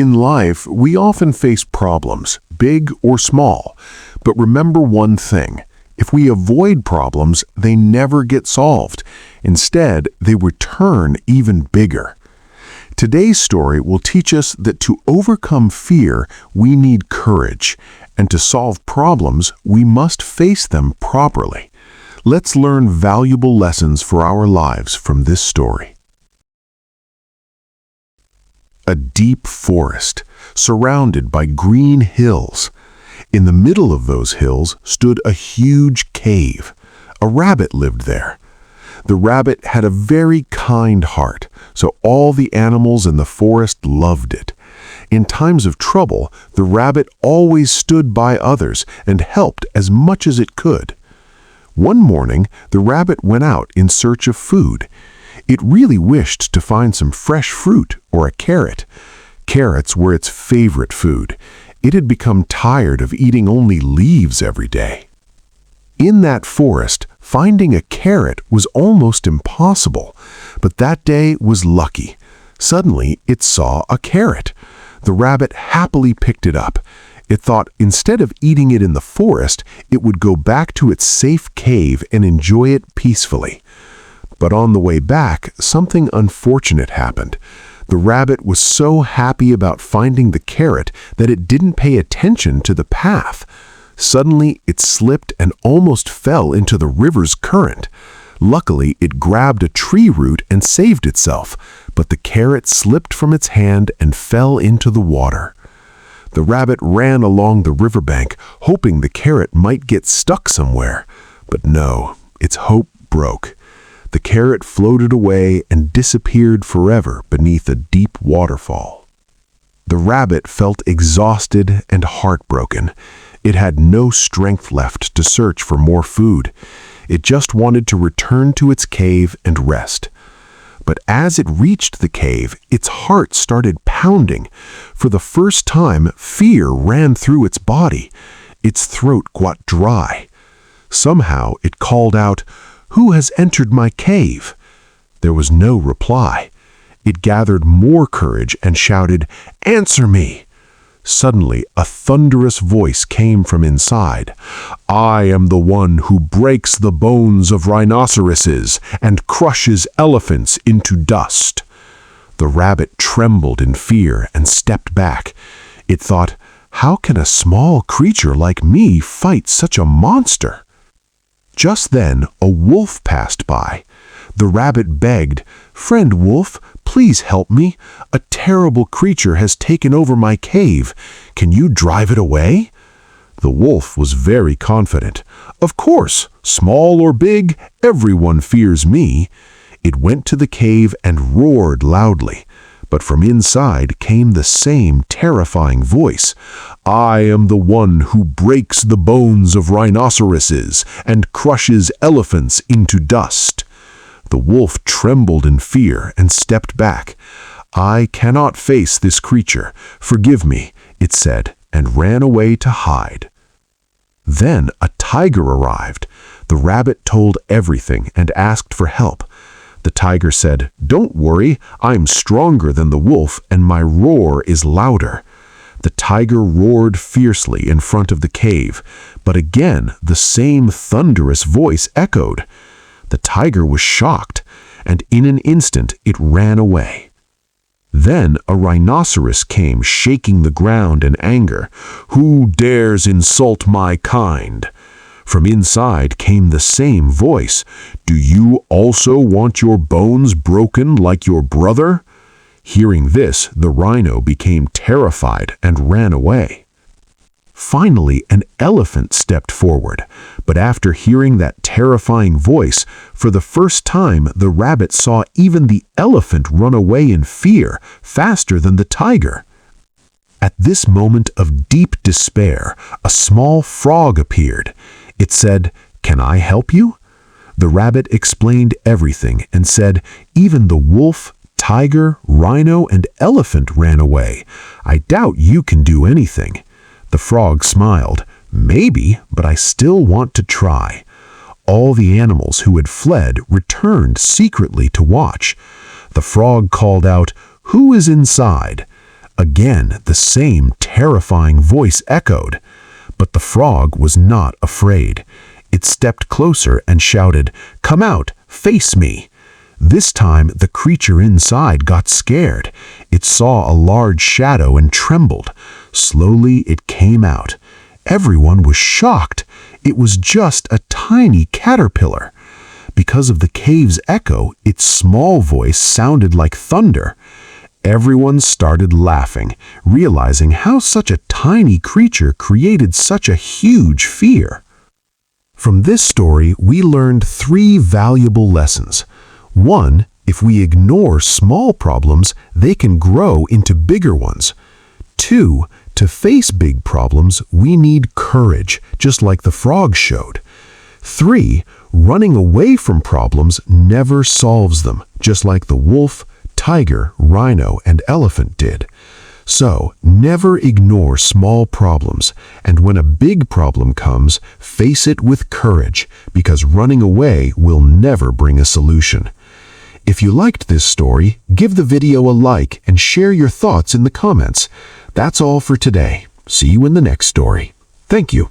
In life, we often face problems, big or small. But remember one thing. If we avoid problems, they never get solved. Instead, they return even bigger. Today's story will teach us that to overcome fear, we need courage, and to solve problems, we must face them properly. Let's learn valuable lessons for our lives from this story. A deep forest, surrounded by green hills. In the middle of those hills stood a huge cave. A rabbit lived there. The rabbit had a very kind heart, so all the animals in the forest loved it. In times of trouble, the rabbit always stood by others and helped as much as it could. One morning, the rabbit went out in search of food. It really wished to find some fresh fruit or a carrot. Carrots were its favorite food. It had become tired of eating only leaves every day. In that forest, finding a carrot was almost impossible, but that day was lucky. Suddenly, it saw a carrot. The rabbit happily picked it up. It thought instead of eating it in the forest, it would go back to its safe cave and enjoy it peacefully. But on the way back, something unfortunate happened. The rabbit was so happy about finding the carrot that it didn't pay attention to the path. Suddenly, it slipped and almost fell into the river's current. Luckily, it grabbed a tree root and saved itself, but the carrot slipped from its hand and fell into the water. The rabbit ran along the riverbank, hoping the carrot might get stuck somewhere. But no, its hope broke. The carrot floated away and disappeared forever beneath a deep waterfall. The rabbit felt exhausted and heartbroken. It had no strength left to search for more food. It just wanted to return to its cave and rest. But as it reached the cave, its heart started pounding. For the first time, fear ran through its body. Its throat got dry. Somehow it called out, "Who has entered my cave?" There was no reply. It gathered more courage and shouted, "Answer me!" Suddenly, a thunderous voice came from inside. "I am the one who breaks the bones of rhinoceroses and crushes elephants into dust." The rabbit trembled in fear and stepped back. It thought, "How can a small creature like me fight such a monster?" Just then, a wolf passed by. The rabbit begged, "Friend wolf, please help me. A terrible creature has taken over my cave. Can you drive it away?" The wolf was very confident. "Of course, small or big, everyone fears me." It went to the cave and roared loudly. But from inside came the same terrifying voice. "I am the one who breaks the bones of rhinoceroses and crushes elephants into dust." The wolf trembled in fear and stepped back. "I cannot face this creature. Forgive me," it said, and ran away to hide. Then a tiger arrived. The rabbit told everything and asked for help. The tiger said, "Don't worry, I'm stronger than the wolf and my roar is louder." The tiger roared fiercely in front of the cave, but again the same thunderous voice echoed. The tiger was shocked, and in an instant it ran away. Then a rhinoceros came shaking the ground in anger. "Who dares insult my kind?" From inside came the same voice. "Do you also want your bones broken like your brother?" Hearing this, the rhino became terrified and ran away. Finally, an elephant stepped forward, but after hearing that terrifying voice, for the first time the rabbit saw even the elephant run away in fear, faster than the tiger. At this moment of deep despair, a small frog appeared. It said, "Can I help you?" The rabbit explained everything and said, "Even the wolf, tiger, rhino, and elephant ran away. I doubt you can do anything." The frog smiled. "Maybe, but I still want to try." All the animals who had fled returned secretly to watch. The frog called out, "Who is inside?" Again, the same terrifying voice echoed. But the frog was not afraid. It stepped closer and shouted, "Come out, face me." This time, the creature inside got scared. It saw a large shadow and trembled. Slowly, it came out. Everyone was shocked. It was just a tiny caterpillar. Because of the cave's echo, its small voice sounded like thunder. Everyone started laughing, realizing how such a tiny creature created such a huge fear. From this story, we learned 3 valuable lessons. 1, if we ignore small problems, they can grow into bigger ones. 2, to face big problems, we need courage, just like the frog showed. 3, running away from problems never solves them, just like the wolf, tiger, rhino, and elephant did. So, never ignore small problems, and when a big problem comes, face it with courage, because running away will never bring a solution. If you liked this story, give the video a like and share your thoughts in the comments. That's all for today. See you in the next story. Thank you.